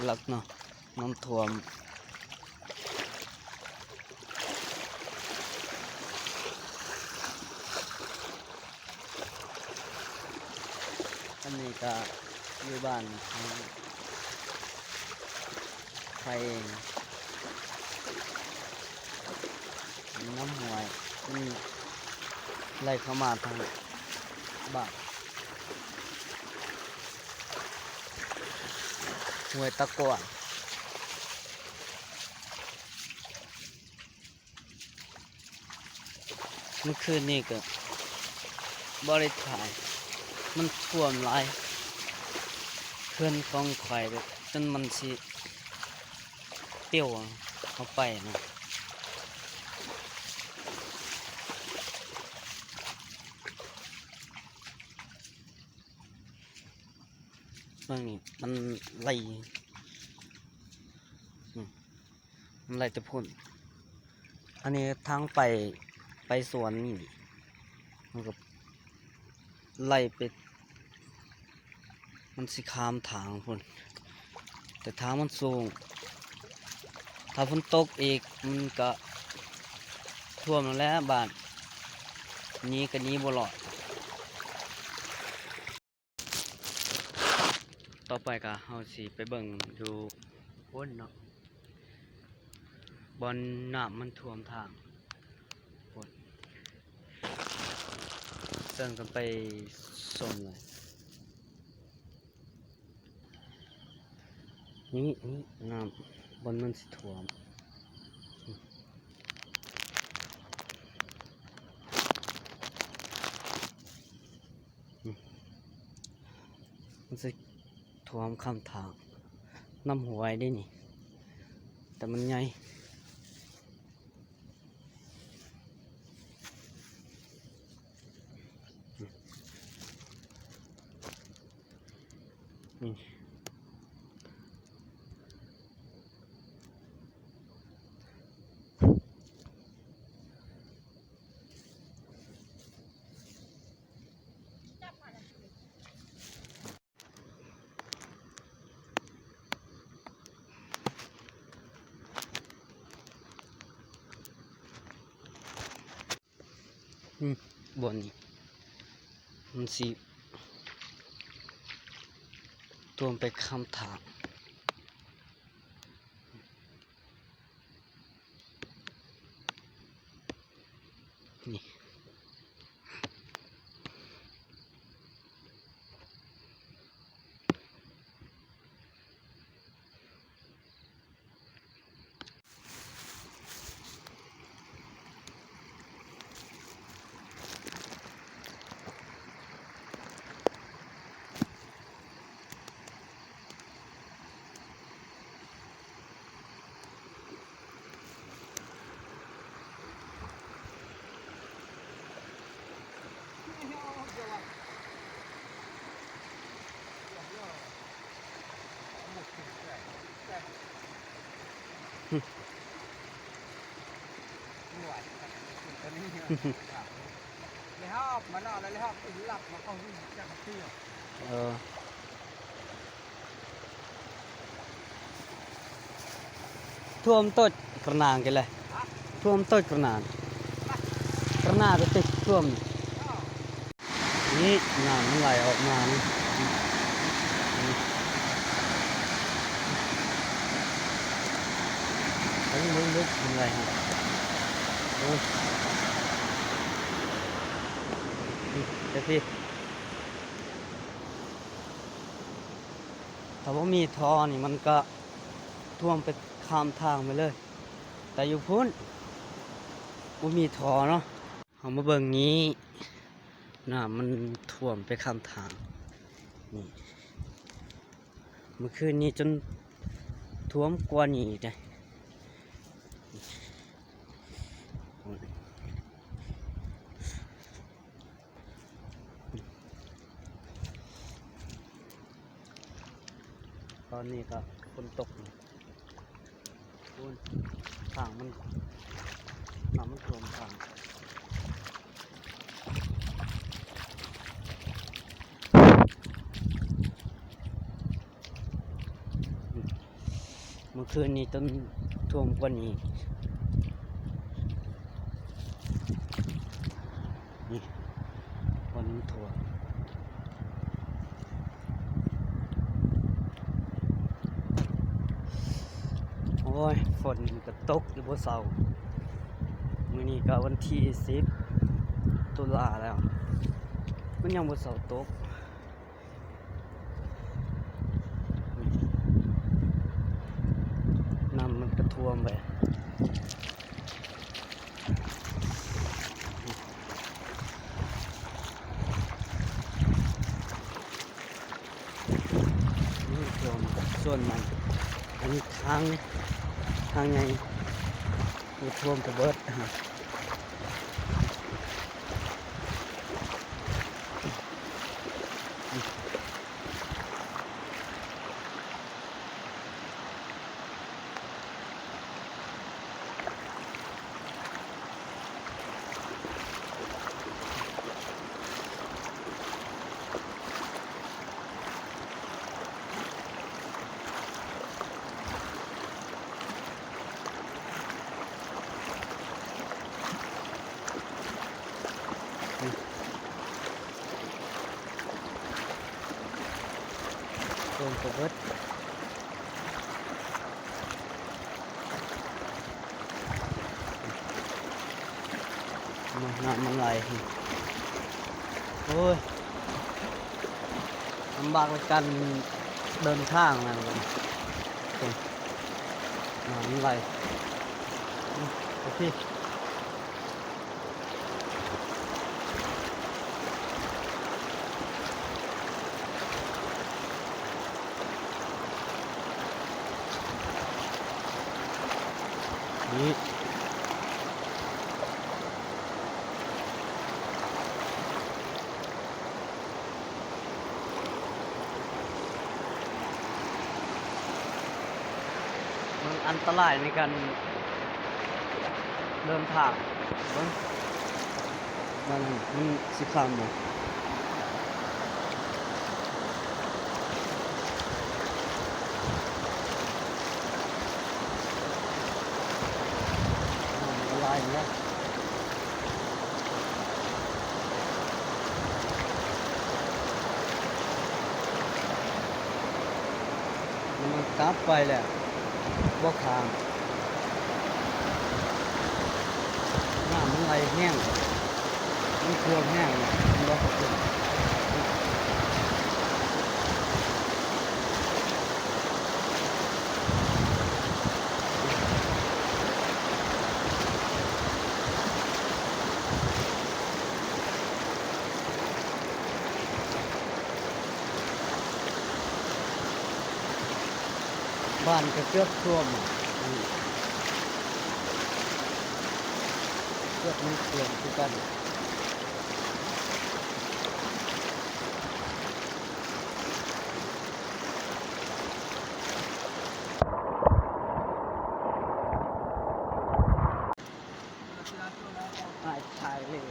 หลักเนาะน้ำท่วมอันนี้ก็อยู่บ้านของใครเองมีน้ำห้วยนี่ไหลเข้ามาทางบ้านห้วยตะกั่วเมื่อคืนนี้ก็บริถ่ายมันท่วมหลายเพื่อนกองไข่แบบจนมันสิเตี้ยวเข้าไปนะเรื่องนี้มันไหลมันไหลจะพ่นอันนี้ทางไปสวนนี่มันก็ไหลไปมันสิข้ามทางพ่นแต่ทางมันสูงถ้าฝนตกอีกมันก็ท่วมแล้วบ้านนี้ก็นี้บ่รอดต่อไปก็เฮาสิไปเบิ่งดูพ้นเนาะบอนน้ำมันท่วมทางพ้นเดินกันไปชมเลยนี่น้ำบนมันสิท่วมมันสิท่วมข้ามทางน้ำห้วยได้นี่แต่มันใหญ่นี่บนนี่มันสิท่วมไปข้ามทางนี่เลยฮอบมานอนแล้วเลยฮอบหลับมาเข้าที่จะเที่ยวท่วมต้นกระนางกันเลยท่วมต้นกระนางก็ติดท่วมนี่น้ำมันไหลออกมานี่ลึกมันไหลฮะโอ้ยเดี๋ยวพี่ถ้าว่ามีท่อนี่มันก็ท่วมไปข้ามทางไปเลยแต่อยู่พ้นว่ามีท่อเนาะเอามาเบิ่งนี้น้ำมันท่วมไปข้ามทางนี่เมื่อคืนนี้จนท่วมกว่านี้เลยตอนนี้ก็ฝนตกทางมันน้ำมันท่วมทาง เมื่อคืนนี้ต้นท่วมกว่านี้นี่วันนี้ท่วมโอ้ยฝนก็ตกอยู่บ่เศร้ามื้อนี้ก็วันที่10 ตุลาแล้วมันยังบ่เศร้าตกน้ำมันก็ท่วมไปนี่ท่วมส่วนมันอันนี้ทางไงมันท่วมกระเบิดท่วมกระเบิดน้ำมันไหลโอ้ยลำบากในการเดินทางนะน้ำมันไหลโอเคนี่มันอันตรายในการเดินทางมันสิคำหมดอะไรเนี่ย มันกลับไปแหละบ่ขามน้ำมันไหลแห้งมันท่วมแห้งมันบ่ขึ้นบ้านก็เกือบท่วมเกือบมันท่วมคือกันใช่เลย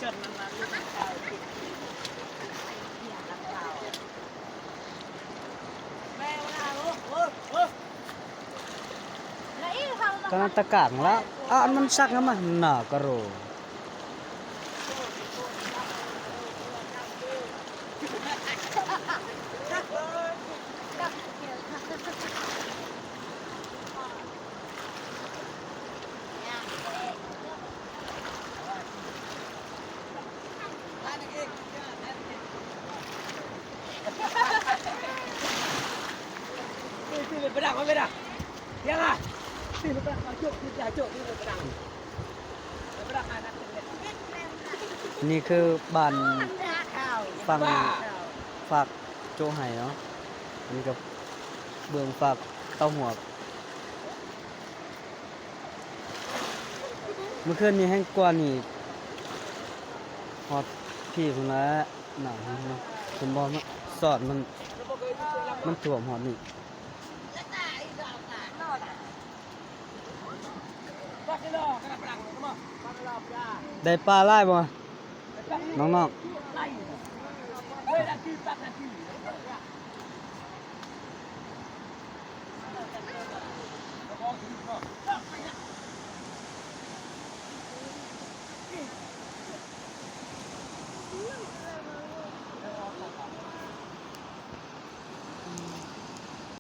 จัดนั้นลูกชายการตะการละมันสักมันหนากระโรไปดักมันไปดักยังไงตีมันไปดักโจกตีใหญ่โจกตีมันไปดักไปดักอะไรนะ นี่คือบ้านฟังฝากโจไห่เนาะนี่กับเบื้องฝากเต้าหัวเมื่อคืนนี้แห้งกว่านี่ฮอดพี่คนละหนาเนาะคุณบอลสอดมันถ่วมฮอดนี่ ไ cái lò cái là đằng đúng không con cái lò ra ได้ปลาไล่บ่น้อง lay đây là kim tắt là kim